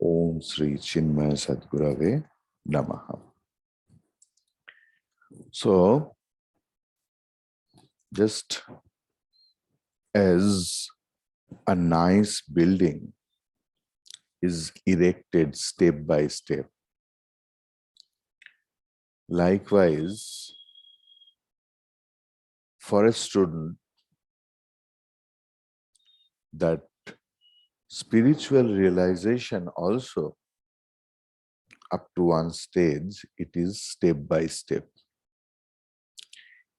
Om Sri Chinmaya Sadgurave Namaha. So, just as a nice building is erected step by step, likewise, for a student, that spiritual realization also up to one stage, it is step by step.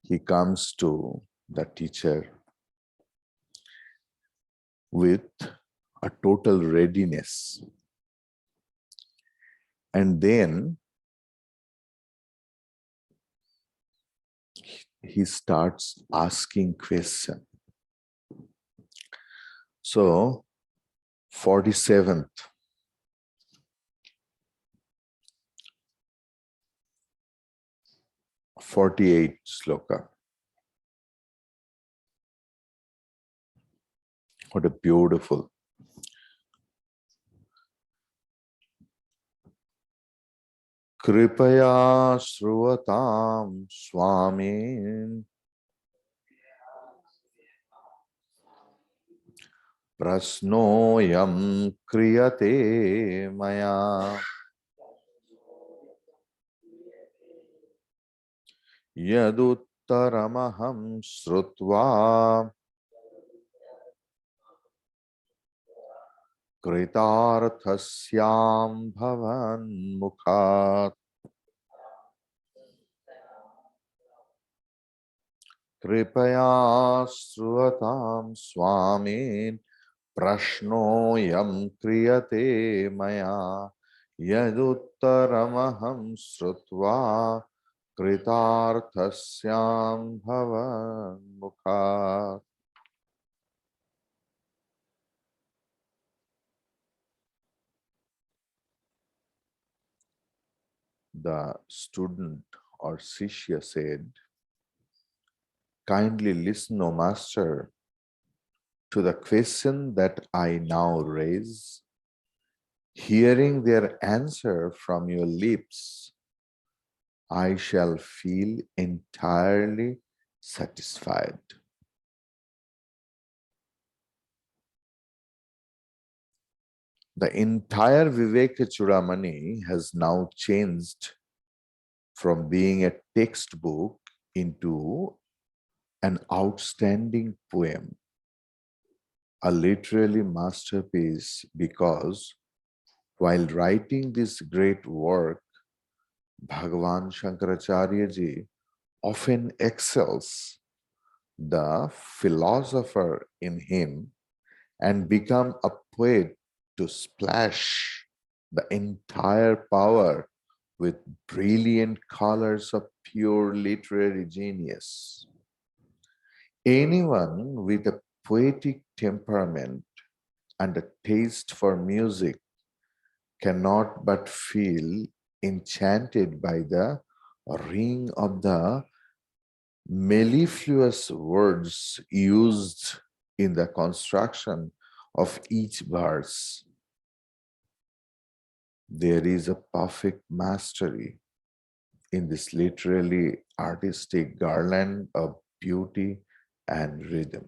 He comes to the teacher with a total readiness, and then he starts asking questions. So, 47th, '48 sloka. What a beautiful. Kripaya Sruvatam Swamin Prasnoyam Kriyate Maya Yaduttaramaham Srutva Kritarthasyam Bhavan Mukhat Kripaya Sruvatam Swamin Prashnoyam Kriyate Maya Yaduttaramaham Srutva Kritarthasyam Bhavan Mukhat. The student or Shishya said, "Kindly listen, O Master, to the question that I now raise. Hearing their answer from your lips, I shall feel entirely satisfied." The entire Viveka Chudamani has now changed from being a textbook into an outstanding poem, a literary masterpiece, because while writing this great work, Bhagavan Shankaracharya ji often excels the philosopher in him and become a poet to splash the entire power with brilliant colors of pure literary genius. Anyone with a poetic temperament and a taste for music cannot but feel enchanted by the ring of the mellifluous words used in the construction of each verse. There is a perfect mastery in this literally artistic garland of beauty and rhythm.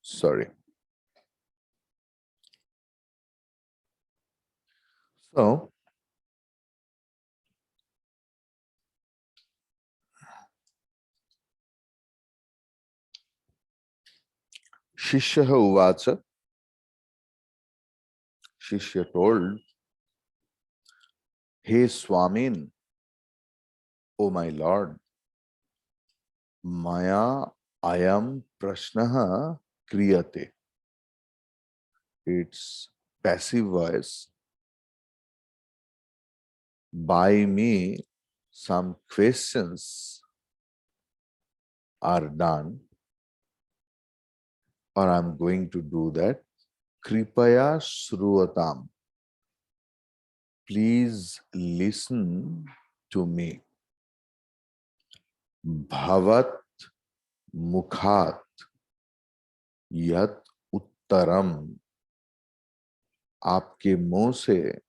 Sorry. So, Shishya Uvacha, Shishya told, "Hey Swamin, O my Lord, Maya ayam prashnaha kriyate." It's passive voice. By me, some questions are done, or I'm going to do that. Kripaya Sruvatam. Please listen to me. Bhavat Mukhat Yat उत्तरम, आपके मुंह से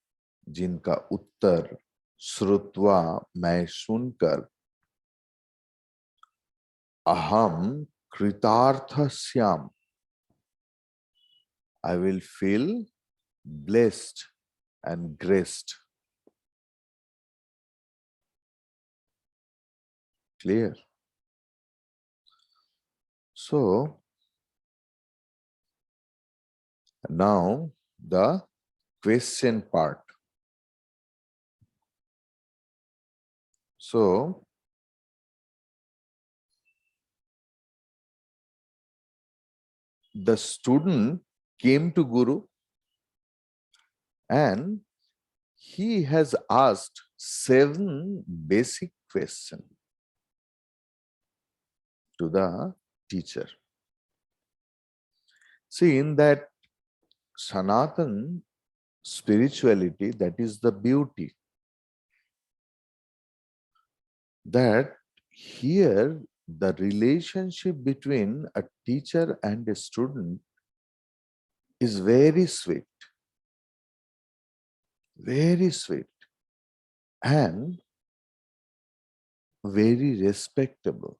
जिनका उत्तर श्रुत्वा, मैं सुनकर, अहम कृतार्थस्याम, I will feel blessed and graced. Clear? So, now the question part. So, the student came to Guru and he has asked 7 basic questions to the teacher. See, in that Sanatan spirituality, that is the beauty, that here the relationship between a teacher and a student is very sweet, and very respectable.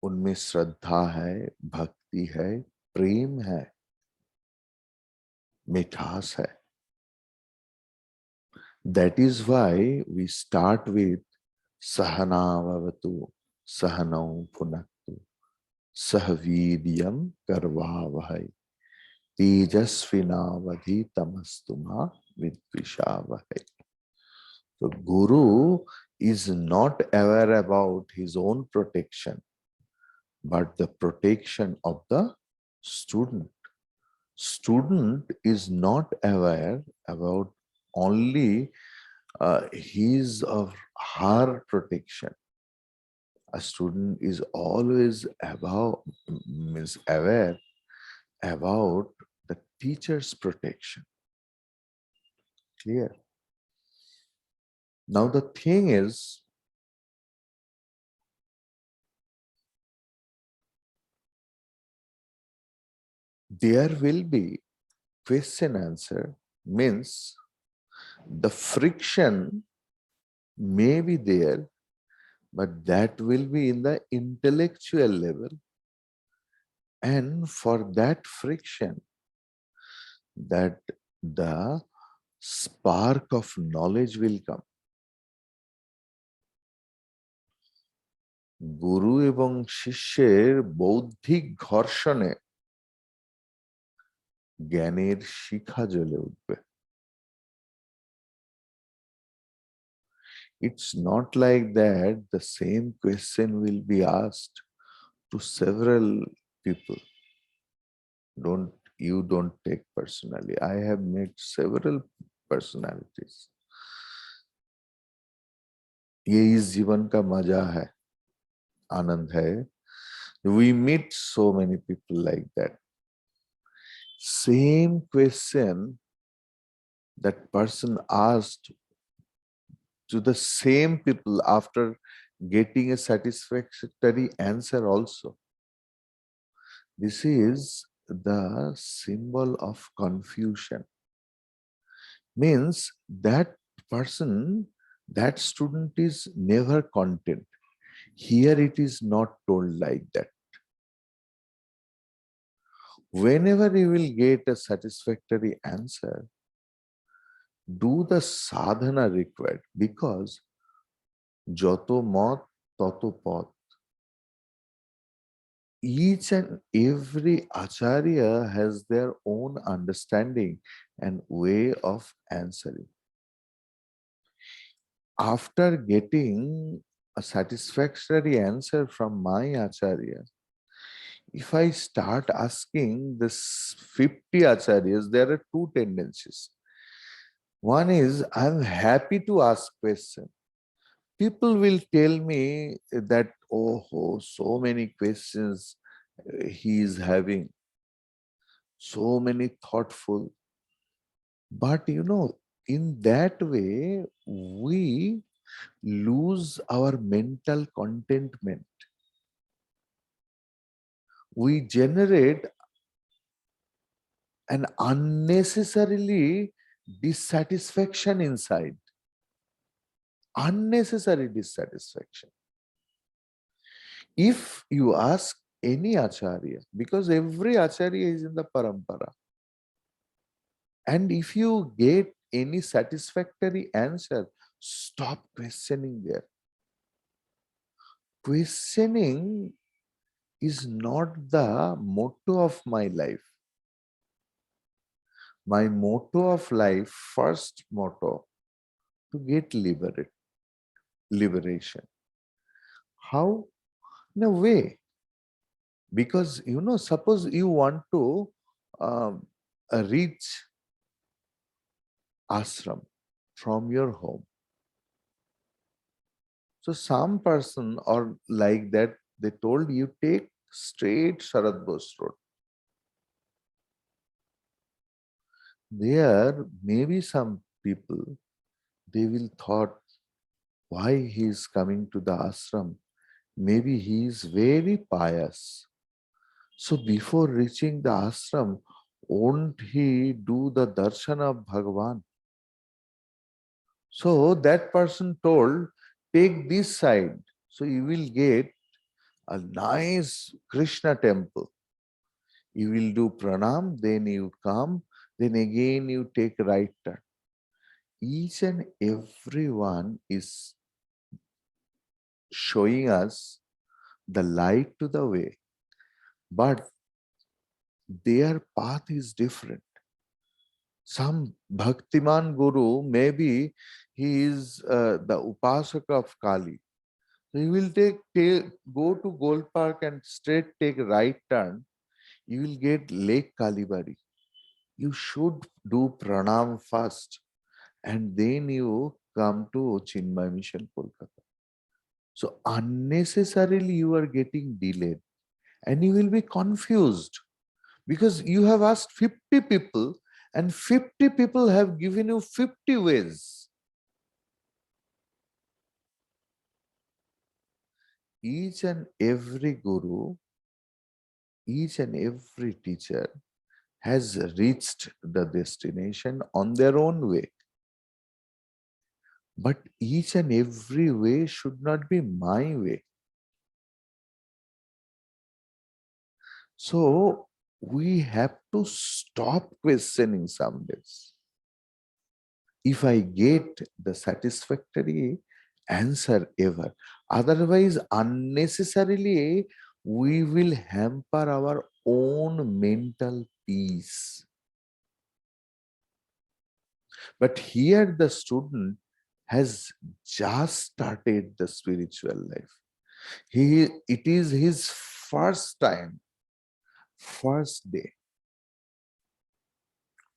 उनमें श्रद्धा है, भक्ति है, प्रेम है, मिठास है. That is why we start with Sahana Vavatu, Sahanau Punaktu, Sahavidyam Karvavahai, Tejasvinavadhi Tamastuma Vidvishavahai. So Guru is not aware about his own protection, but the protection of the student. Student is not aware about only his or her protection. A student is always means aware about the teacher's protection. Clear? Now the thing is, there will be question answer, means the friction may be there, but that will be in the intellectual level, and for that friction, that the spark of knowledge will come. গুরু এবং শিষ্যের বৌদ্ধিক ঘর্ষণে জ্ঞানের শিখা জ্বলে উঠবে. It's not like that the same question will be asked to several people. You don't take personally. I have met several personalities. ये इस जीवन का मजा है, आनंद है. We meet so many people like that. Same question that person asked to the same people after getting a satisfactory answer also. This is the symbol of confusion. Means that person, that student is never content. Here it is not told like that. Whenever you will get a satisfactory answer, do the sadhana required, because joto mat tato pat. Each and every acharya has their own understanding and way of answering. After getting a satisfactory answer from my acharya, if I start asking this 50 acharyas, there are 2 tendencies. One is, I'm happy to ask question. People will tell me that, oh, so many questions he is having, so many thoughtful. But in that way, we lose our mental contentment. we generate an unnecessarily dissatisfaction inside. Unnecessary dissatisfaction. If you ask any acharya, because every acharya is in the parampara, and if you get any satisfactory answer, stop questioning there. Questioning is not the motto of my life. My motto of life, first motto, to get liberation. How? In a way. Because, suppose you want to reach ashram from your home. So some person or like that, they told you take straight Sharad Bose Road. There may be some people, they will thought why he is coming to the ashram. Maybe he is very pious. So before reaching the ashram, won't he do the darshan of Bhagavan? So that person told, take this side. So you will get a nice Krishna temple. You will do pranam, then you come, then again you take right turn. Each and every one is showing us the light to the way, but their path is different. Some Bhaktiman Guru, maybe he is the Upasaka of Kali. So he will go to Gold Park and straight take right turn. You will get Lake Kalibari. You should do pranam first and then you come to Chinmay Mission, Kolkata. So unnecessarily you are getting delayed and you will be confused because you have asked 50 people and 50 people have given you 50 ways. Each and every guru, each and every teacher has reached the destination on their own way. But each and every way should not be my way. So we have to stop questioning some days. If I get the satisfactory answer ever, otherwise unnecessarily we will hamper our own mental peace. But here the student has just started the spiritual life. It is his first time, first day.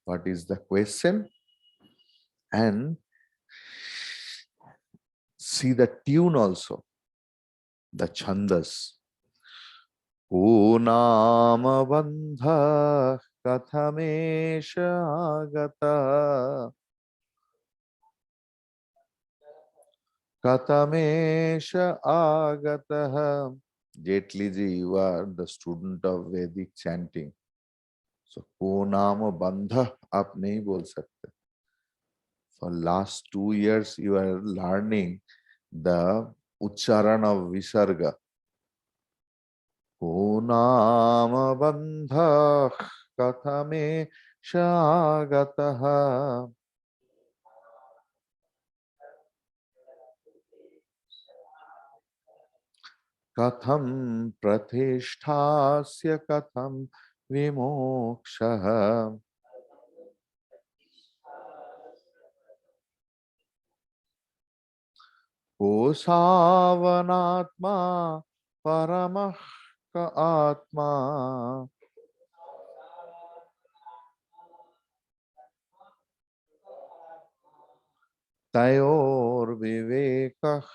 What is the question? And see the tune also, the chandas. O nama bandha kathamesha agata katamesha agata. Jetli ji, you are the student of Vedic chanting. So, ko nama bandha, aap nahi bol sakte. For last 2 years, you are learning the ucharan of Visarga. Ko nama bandha kathame shagataha. Katham prathishthasya katham vimokshaha. Ko savanatma paramah ka atma. Tayor vivekah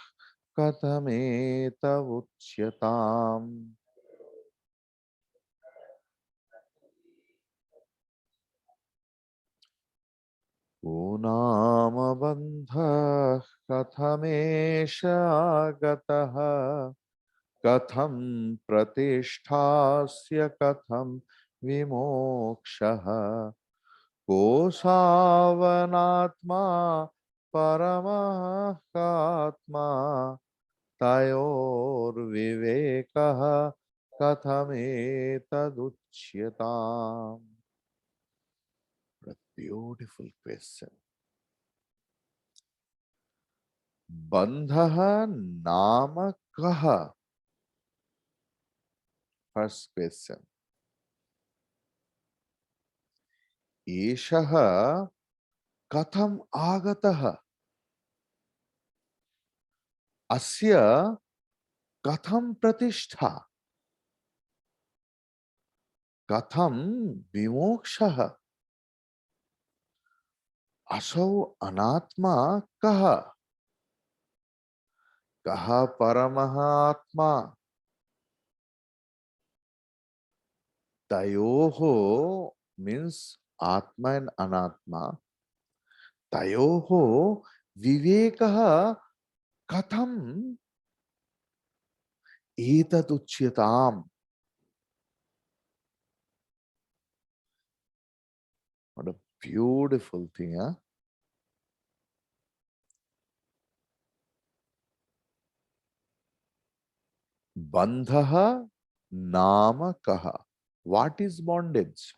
kathame tavuchyatam. Ko nama bandha kathamesha agataha Katham pratishthasya katham vimokshah kosavanatma paramahakatma tayor vivekah kathametaduchyatam. A beautiful question. Bandhaha nama kaha? First question. Eshaha katham agataha? Asya katham pratishtha? Katham vimokshaha? Asau anatma kaha? Kaha paramaha atma? Tayoho means atma and anatma. Tayoho vivekaha katham etatuchyatam. What a beautiful thing, huh? Bandhaha nama kaha. What is bondage?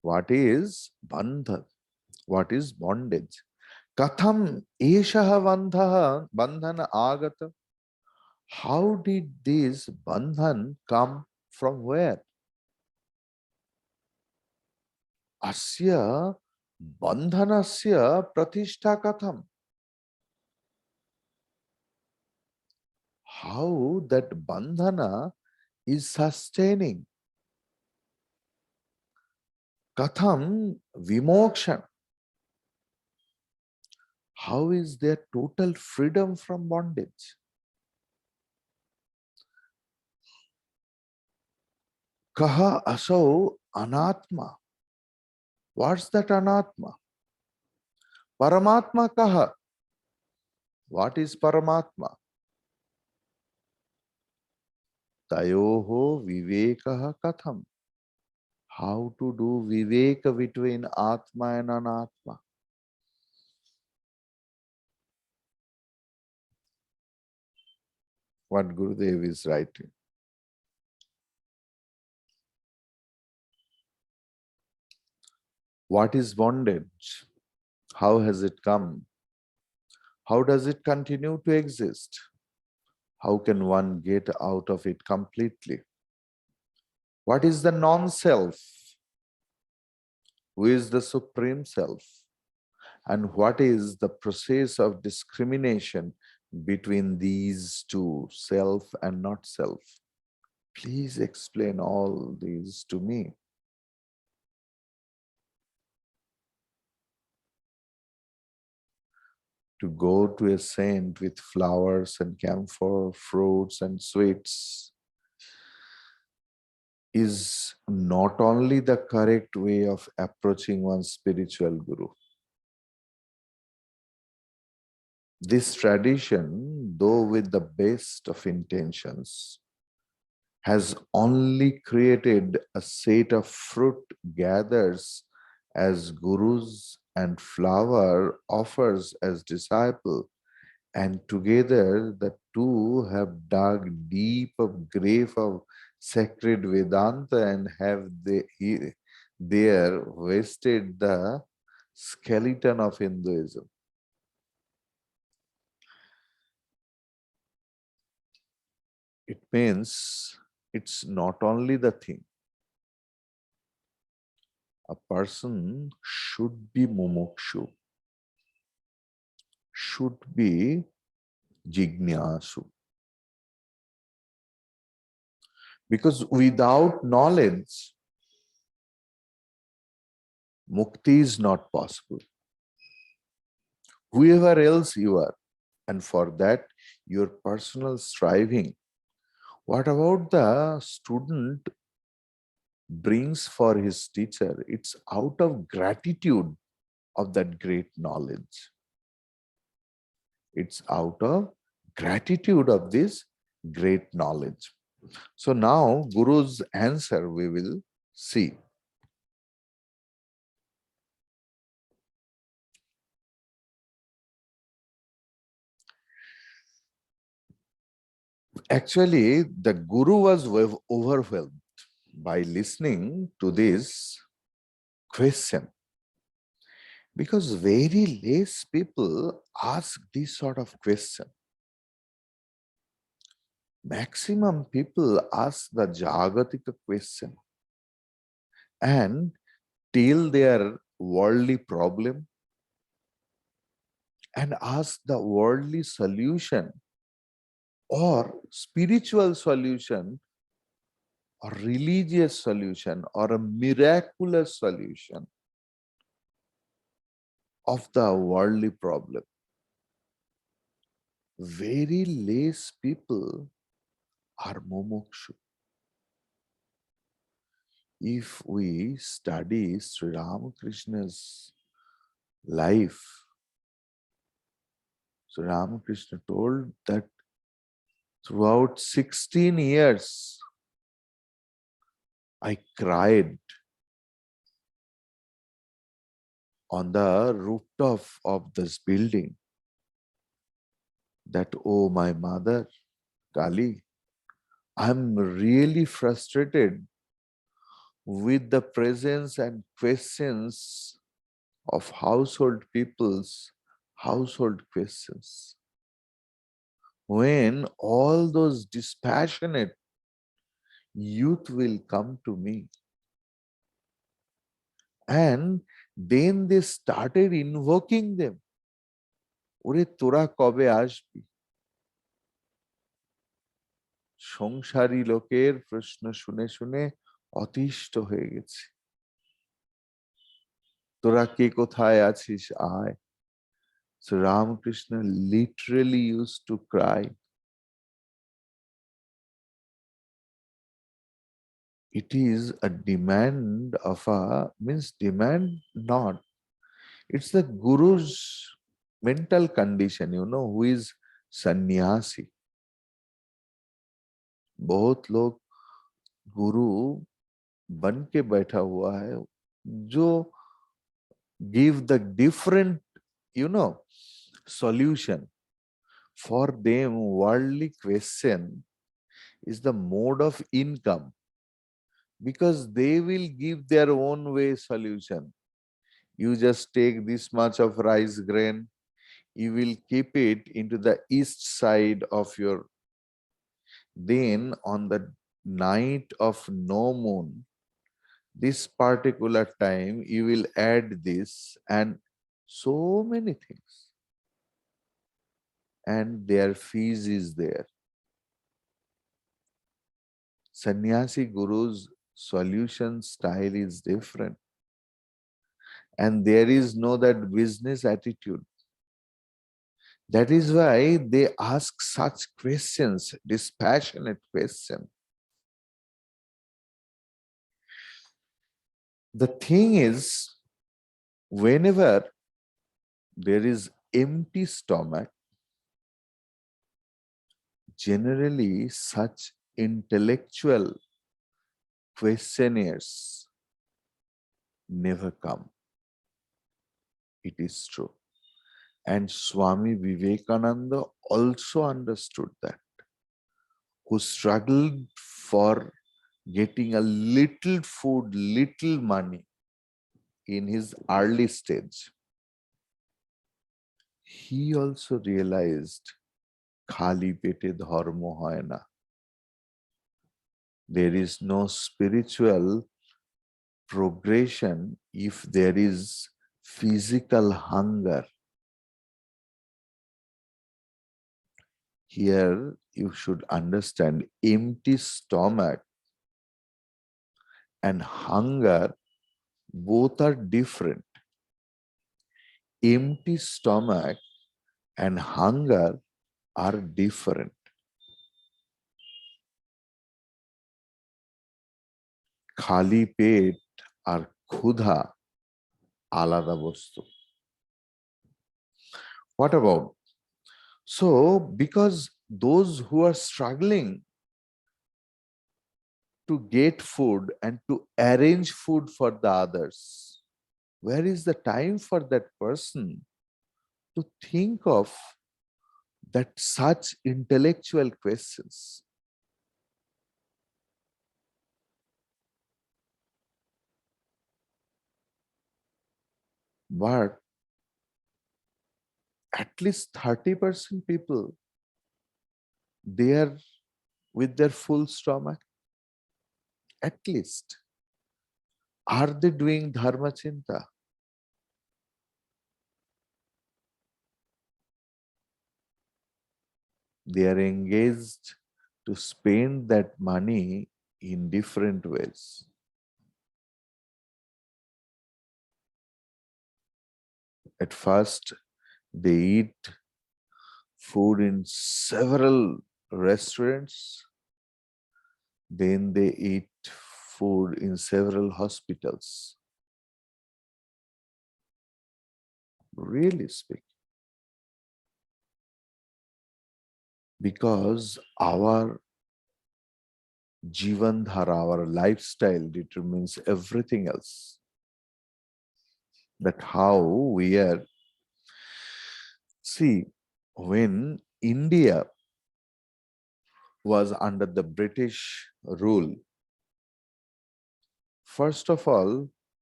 What is bandha? What is bondage? Katham eshaha bandhana agata. How did this bandhan come from where? Asya bandhanasya pratishtha katham. How that bandhana is sustaining. Katham vimokshan. How is there total freedom from bondage? Kaha asau anatma. What's that anatma? Paramatma kaha. What is Paramatma? Tayoho vivekaha katham. How to do viveka between Atma and Anatma? What Gurudev is writing. What is bondage? How has it come? How does it continue to exist? How can one get out of it completely? What is the non-self? Who is the Supreme Self? And what is the process of discrimination between these two, self and not self? Please explain all these to me. To go to a saint with flowers and camphor, fruits and sweets is not only the correct way of approaching one's spiritual guru. This tradition, though with the best of intentions, has only created a set of fruit gatherers as gurus and flower offers as disciple, and together the two have dug deep of grave of sacred Vedanta and have there wasted the skeleton of Hinduism. It means it's not only the thing. A person should be mumukshu, should be jignasu. Because without knowledge, mukti is not possible. Whoever else you are, and for that, your personal striving. What about the student brings for his teacher? It's out of gratitude of that great knowledge. It's out of gratitude of this great knowledge. So now Guru's answer we will see. Actually, the Guru was overwhelmed by listening to this question, because very less people ask this sort of question. Maximum people ask the Jagatika question and tell their worldly problem and ask the worldly solution or spiritual solution or religious solution or a miraculous solution of the worldly problem. Very less people are mumukshu. If we study Sri Ramakrishna's life, Sri Ramakrishna told that throughout 16 years, I cried on the rooftop of this building that, oh, my mother, Kali, I'm really frustrated with the presence and questions of household people's household questions. When all those dispassionate youth will come to me, and then they started invoking them. ওরে তোরা কবে আসবি? সংসারী লোকের প্রশ্ন শুনে শুনে অতিষ্ঠ হয়ে গেছে। তোরা কে কোথায় আছিস আয়। So Ramakrishna literally used to cry. It is a demand of a, means demand not. It's the Guru's mental condition, who is sannyasi. बहुत लोग गुरु बन के बैठा हुआ है जो give the different solution. For them worldly question is the mode of income, because they will give their own way solution. You just take this much of rice grain, you will keep it into the east side of your, then on the night of no moon, this particular time you will add this, and so many things, and their fees is there. Sannyasi Guru's solution style is different, and there is no that business attitude. That is why they ask such questions, dispassionate questions. The thing is, whenever there is empty stomach, generally such intellectual questionnaires never come. It is true. And Swami Vivekananda also understood that, who struggled for getting a little food, little money in his early stage. He also realized khali pete dharma hoy na. There is no spiritual progression if there is physical hunger. Here you should understand, empty stomach and hunger both are different. Empty stomach and hunger are different. খালি পেট আর ক্ষুধা আলাদা বস্তু. What about? So, because those who are struggling to get food and to arrange food for the others, where is the time for that person to think of that such intellectual questions? But at least 30% people, they are with their full stomach. At least. Are they doing dharma chinta? They are engaged to spend that money in different ways. At first, they eat food in several restaurants, then they eat food in several hospitals. Really speaking. Because our Jivan Dhara, our lifestyle determines everything else. That how we are. See, when India was under the British rule, first of all,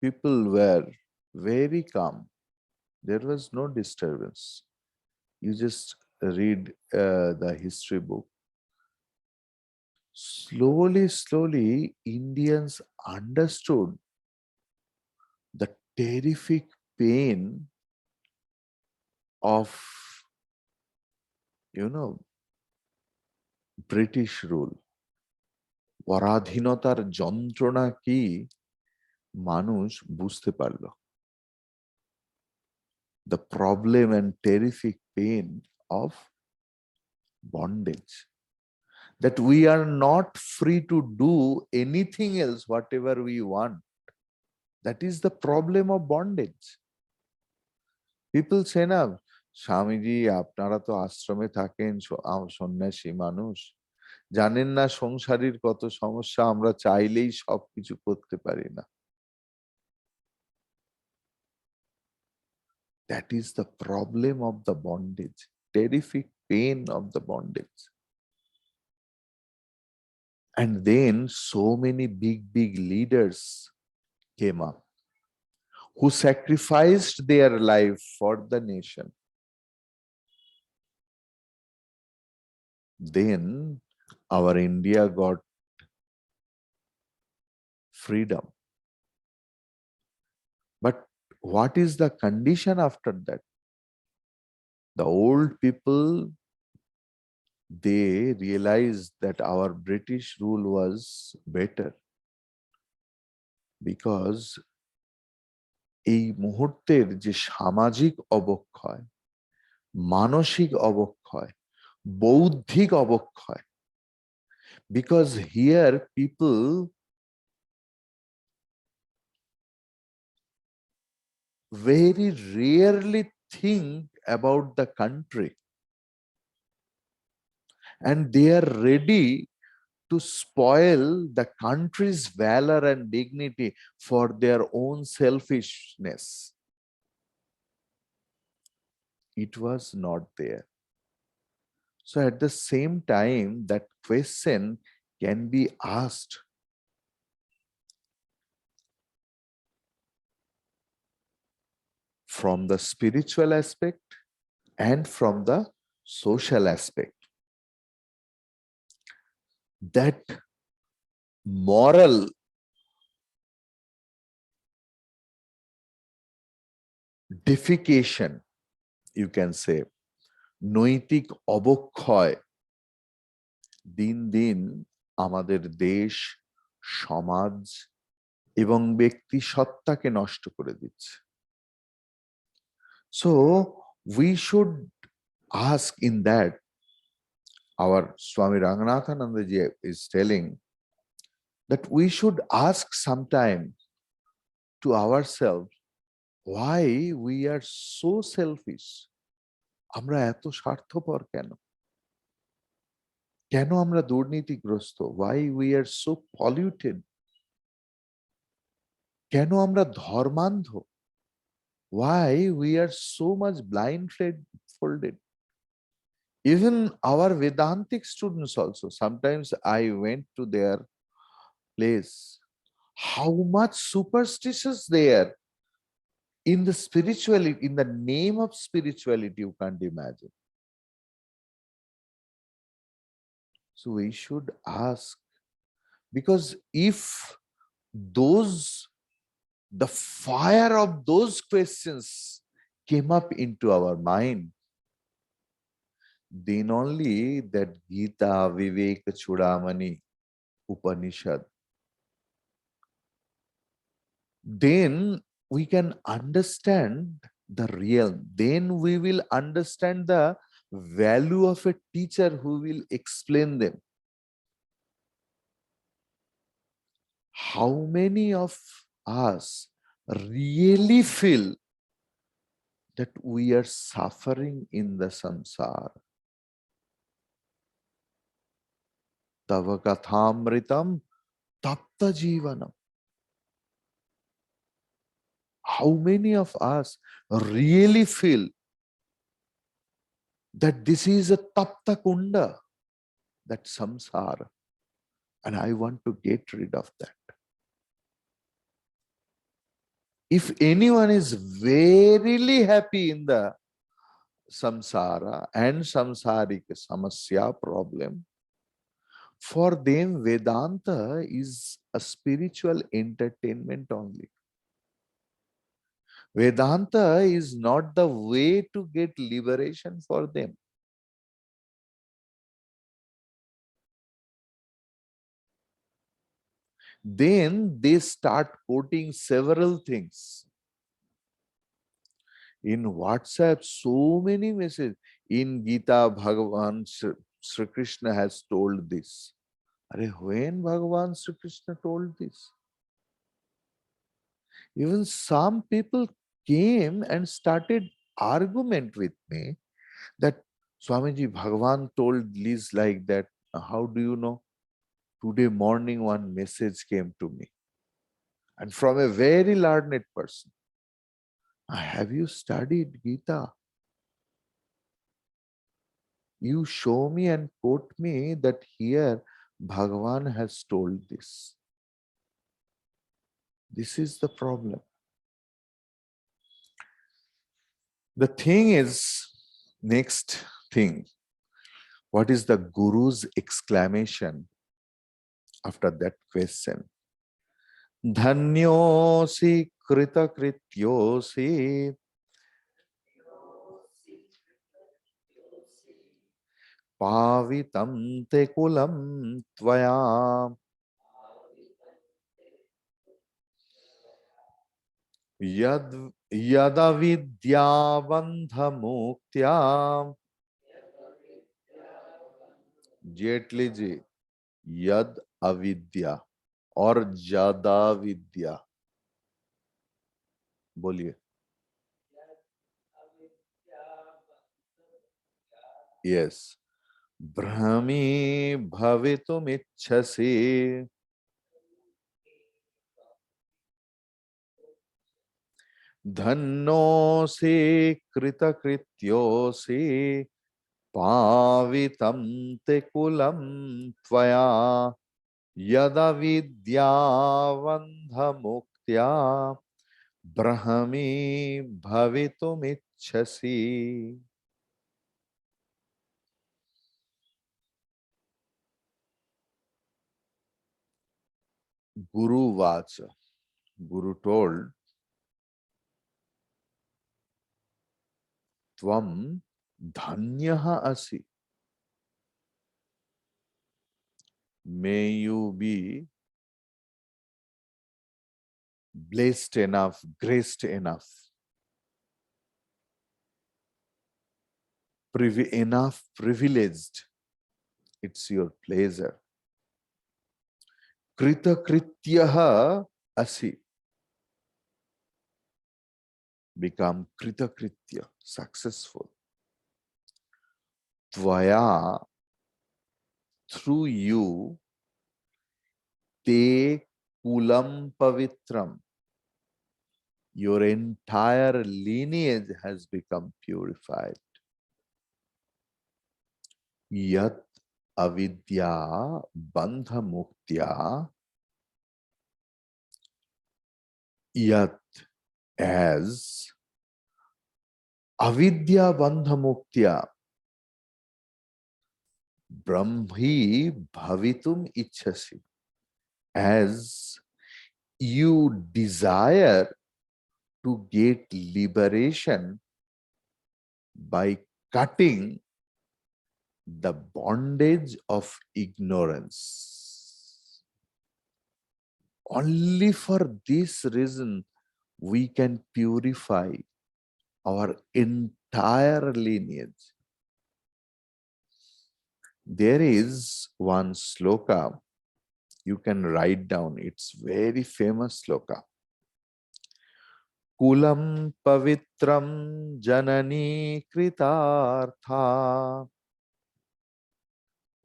people were very calm. There was no disturbance. You just read the history book. Slowly, slowly, Indians understood the terrific pain of, British rule. পরাধীনতার যন্ত্রণা কি মানুষ বুঝতে পারল। The problem and terrific pain of bondage. That we are not free to do anything else, whatever we want. That is the problem of bondage. People say না, স্বামীজি আপনারা তো আশ্রমে থাকেন, সন্ন্যাসী মানুষ, জানেন না সংসারের কত সমস্যা, আমরা চাইলেই সবকিছু করতে পারি না। That is the problem of the bondage, terrific pain of the bondage. And then so many big leaders came up who sacrificed their life for the nation. Then our India got freedom. But what is the condition after that? The old people, they realized that our British rule was better because এই মুহূর্তের যে সামাজিক অবক্ষয়, মানসিক অবক্ষয়, বৌদ্ধিক অবক্ষয়, because here people very rarely think about the country and they are ready to spoil the country's valor and dignity for their own selfishness. It was not there. So at the same time, that question can be asked. From the spiritual aspect and from the social aspect. That moral defecation, you can say, নৈতিক অবক্ষয় দিন দিন আমাদের দেশ, সমাজ এবং ব্যক্তি সত্তাকে নষ্ট করে দিচ্ছে। So we should ask in that, our Swami Ranganathanandaji is telling that we should ask sometime to ourselves why we are so selfish. আমরা এত স্বার্থপর কেন? কেন আমরা দুর্নীতিগ্রস্ত? Why we are so polluted? কেন আমরা ধর্মান্ধ? Why we are so much blindfolded? Even our Vedantic students also, sometimes I went to their place. How much superstitious they are in the spirituality, in the name of spirituality, you can't imagine. So we should ask, because if the fire of those questions came up into our mind, then only that Gita, Viveka Chudamani, Upanishad, then we can understand the real. Then we will understand the value of a teacher who will explain them. How many of us really feel that we are suffering in the samsara? Tava kathamritam tapta jivanam. How many of us really feel that this is a tapta kunda, that samsara, and I want to get rid of that? If anyone is verily happy in the samsara and samsarika samasya problem, for them Vedanta is a spiritual entertainment only. Vedanta is not the way to get liberation for them. Then they start quoting several things. In WhatsApp, so many messages. In Gita, Bhagavan Sri Krishna has told this. When Bhagavan Sri Krishna told this? Even some people came and started argument with me that Swamiji, Bhagavan told this like that. How do you know? Today morning one message came to me, and from a very learned person. Have you studied Gita? You show me and quote me that here Bhagavan has told this. This is the problem. The thing is, next thing, what is the Guru's exclamation after that question? Dhanyosi krita krityosi pavitam te kulam tvaya yadavidyabandhamuktya. Jaitley ji, यद अविद्या और ज्यादा विद्या, बोलिए. Yes. Brahmi भवितुमिच्छसि धन्योऽसि कृतकृत्योऽसि पावितं ते कुलं त्वया यदविद्यावन्धमुक्त्या ब्रह्मी भवितुमिच्छसि. Guru Vacha. Guru told, Tvam dhanyaha asi. May you be blessed enough, graced enough, enough privileged. It's your pleasure. Krita krityaha asi. Become krita kritya, successful. Tvaya, through you, te kulam pavitram. Your entire lineage has become purified. Yat avidya bandha muktya, yat, as avidya bandha muktya brahmi bhavitum ichhasi, as you desire to get liberation by cutting the bondage of ignorance. Only for this reason we can purify our entire lineage. There is one sloka you can write down. It's very famous sloka. Kulam pavitram janani kritartha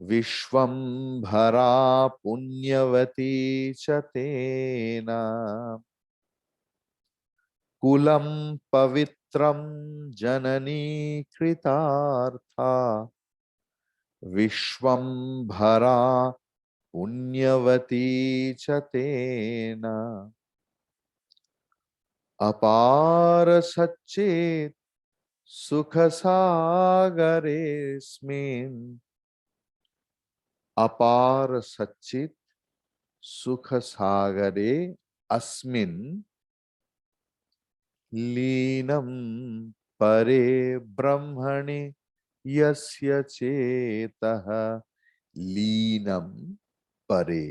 Vishwam bhara punyavati chatena Kulam pavitram janani kritartha Vishwam bhara punyavati chatena Apara satchit sukhasagaresmin Apara satchit sukhasagare asmin लीनं परे ब्रह्मणि यस्य चेतः लीनं परे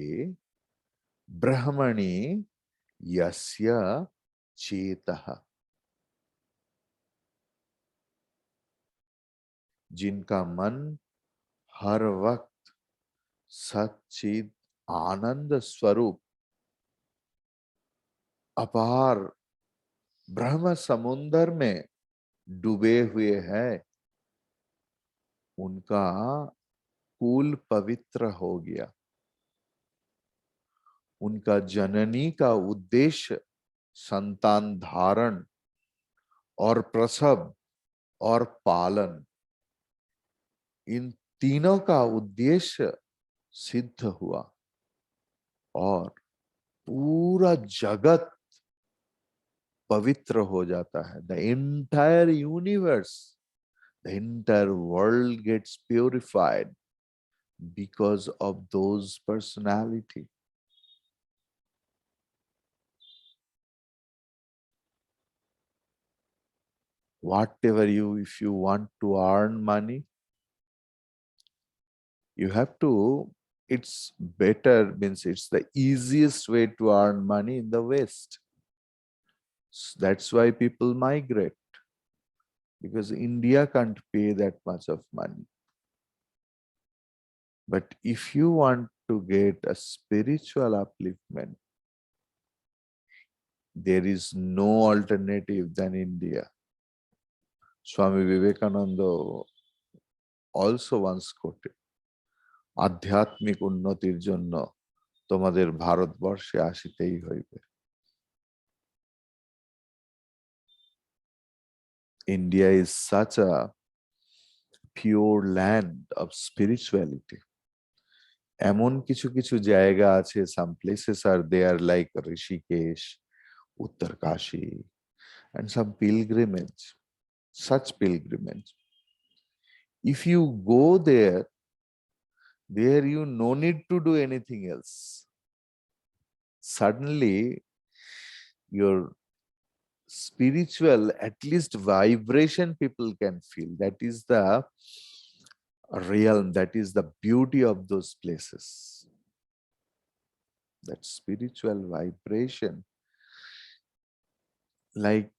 ब्रह्मणि यस्य चेतः जिनका मन हर वक्त सच्चिद आनंद स्वरूप अपार ब्रह्म समुंदर में डूबे हुए हैं, उनका कुल पवित्र हो गया। उनका जननी का उद्देश्य संतान धारण और प्रसव और पालन, इन तीनों का उद्देश्य सिद्ध हुआ और पूरा जगत पवित्र हो जाता है। The entire universe, the entire world gets purified because of those personality. Whatever if you want to earn money, you have to, it's better, means it's the easiest way to earn money in the West. That's why people migrate, because India can't pay that much of money. But if you want to get a spiritual upliftment, there is no alternative than India. Swami Vivekananda also once quoted, আধ্যাত্মিক উন্নতির জন্য তোমাদের ভারতবর্ষে আসিতেই হইবে। India is such a pure land of spirituality. এমন কিছু কিছু জায়গা আছে, some places are there like Rishikesh, Uttarkashi, and some pilgrimage, such pilgrimage. If you go there you no need to do anything else. Suddenly your spiritual, at least vibration, people can feel. That is the realm, that is the beauty of those places. That spiritual vibration, like,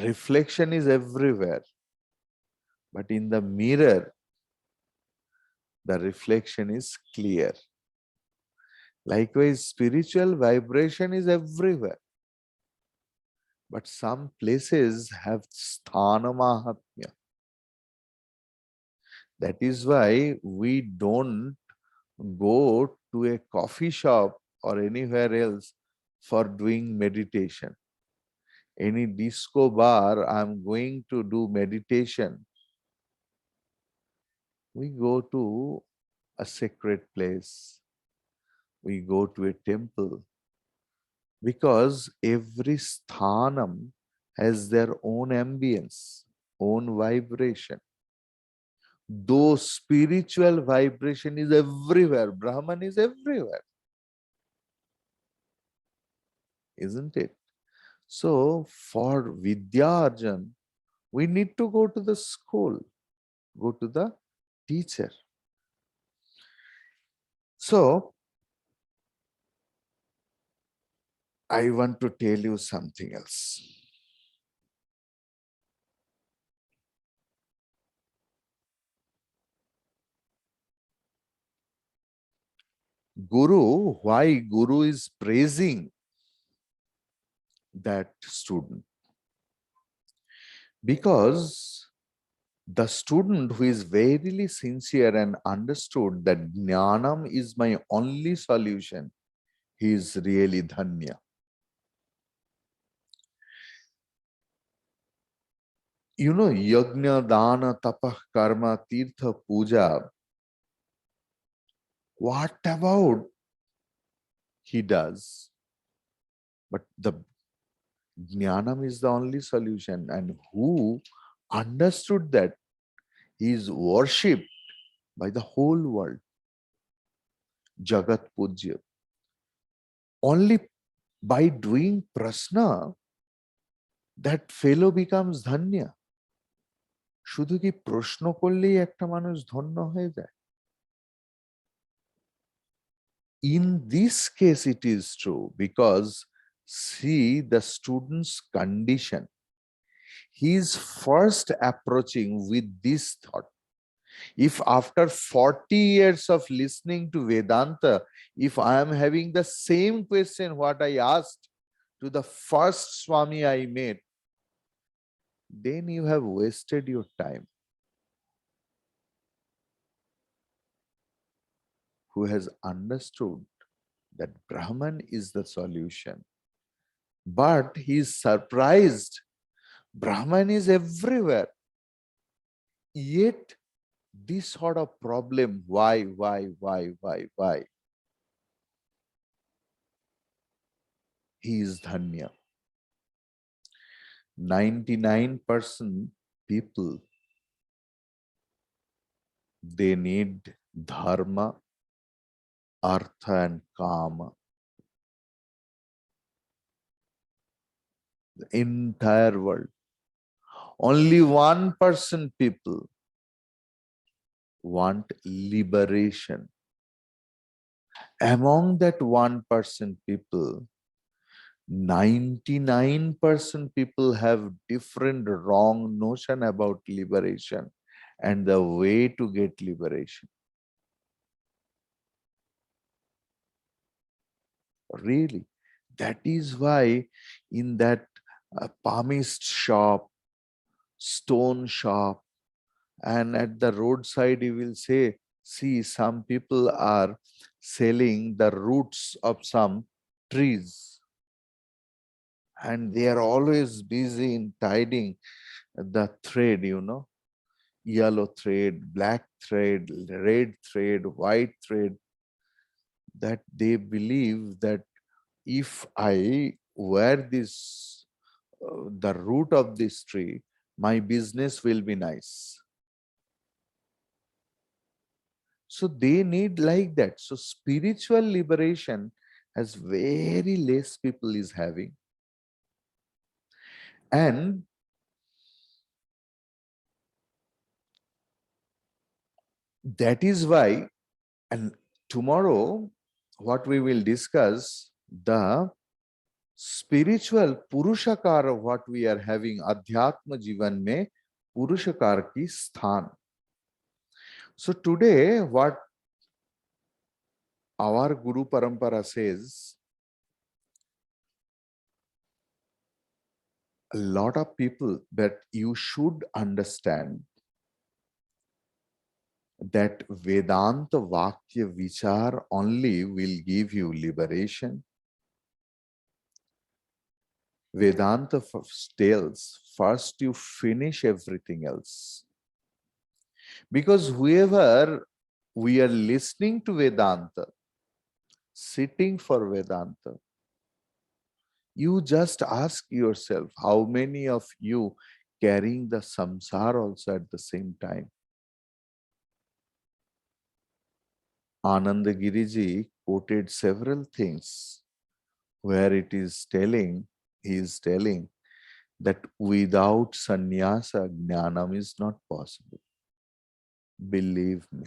reflection is everywhere, but in the mirror the reflection is clear. Likewise, spiritual vibration is everywhere, But some places have sthana mahatmya. That is why we don't go to a coffee shop or anywhere else for doing meditation. Any disco bar, I'm going to do meditation. We go to a sacred place. We go to a temple because every sthanam has their own ambience, own vibration. Though spiritual vibration is everywhere, Brahman is everywhere, isn't it? So for Vidya Arjan, we need to go to the school, go to the teacher. So I want to tell you something else. Guru, why Guru is praising that student? Because the student who is verily sincere and understood that Jnanam is my only solution, he is really Dhanya. You know, Yajna, Dana, Tapah, Karma, Tirtha, Puja, what about he does? But the Jnanam is the only solution. And who understood that he is worshipped by the whole world, Jagat Pujya. Only by doing prasna, that fellow becomes Dhanya. শুধু কি প্রশ্ন করলেই একটা মানুষ ধন্য হয়ে যায়? In this case it is true because see the student's condition. He is first approaching with this thought. If after 40 years of listening to Vedanta, if I am having the same question what I asked to the first Swami I met, then you have wasted your time. Who has understood that Brahman is the solution. But he is surprised. Brahman is everywhere. Yet, this sort of problem, why? He is Dhanya. 99% people, they need dharma, artha and kama. The entire world. Only 1% people want liberation. Among that 1% people, 99% people have different wrong notion about liberation and the way to get liberation. Really, that is why in that palmist shop, stone shop, and at the roadside you will say, see, some people are selling the roots of some trees, and they are always busy in tiding the thread, you know, yellow thread, black thread, red thread, white thread, that they believe that if I wear this, the root of this tree, my business will be nice. So they need like that. So spiritual liberation has very less people is having. And that is why, and tomorrow, what we will discuss, the spiritual purushakar, what we are having, adhyatma jivan mein purushakar ki sthan. So today, what our Guru Parampara says, a lot of people, that you should understand that Vedanta Vakya Vichar only will give you liberation. Vedanta tells first you finish everything else. Because whoever we are listening to Vedanta, sitting for Vedanta, you just ask yourself, how many of you carrying the samsara also at the same time? Ananda Giriji quoted several things where he is telling that without sannyasa, jnanam is not possible. Believe me.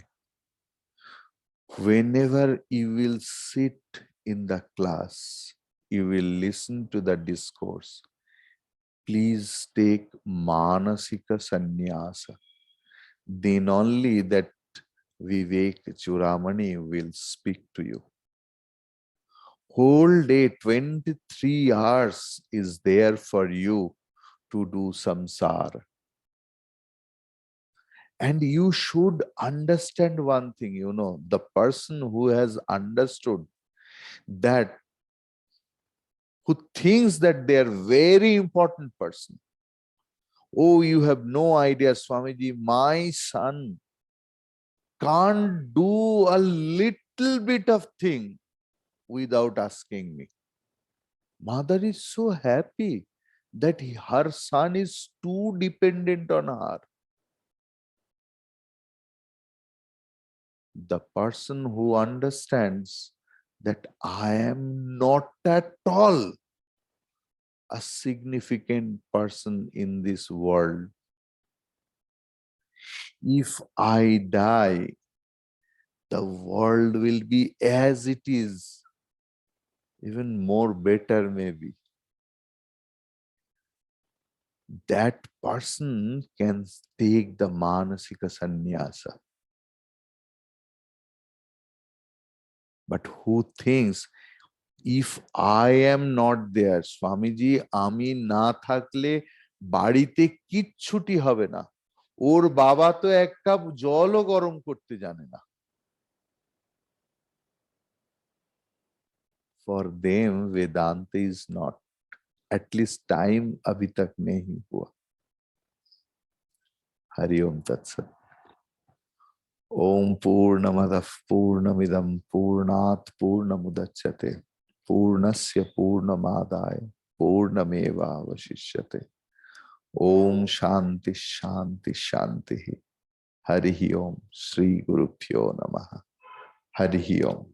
Whenever you will sit in the class, you will listen to the discourse, please take manasika sannyasa. Then only that Vivek Churamani will speak to you. Whole day, 23 hours is there for you to do samsara. And you should understand one thing, the person who has understood that, who thinks that they are very important person. Oh, you have no idea, Swamiji, my son can't do a little bit of thing without asking me. Mother is so happy that her son is too dependent on her. The person who understands that I am not at all a significant person in this world. If I die, the world will be as it is, even more better maybe. That person can take the manasika sannyasa. But who thinks, if I am not there, Swamiji, ami na thakle বাড়িতে কিচ্ছুটি হবে না, ওর বাবা তো এক cup জলও গরম করতে জানে না। For them, Vedanta is not. At least time abhi tak nahi hua. Hari Om Tat Sat. Om Purnamadav Purnamidam Purnat Purnamudachyate Purnasya Purnamadaya Purnameva Vashishyate. Om Shanti Shanti Shanti. Hari Om. Shri Guru Pyo Namaha. Hari Om.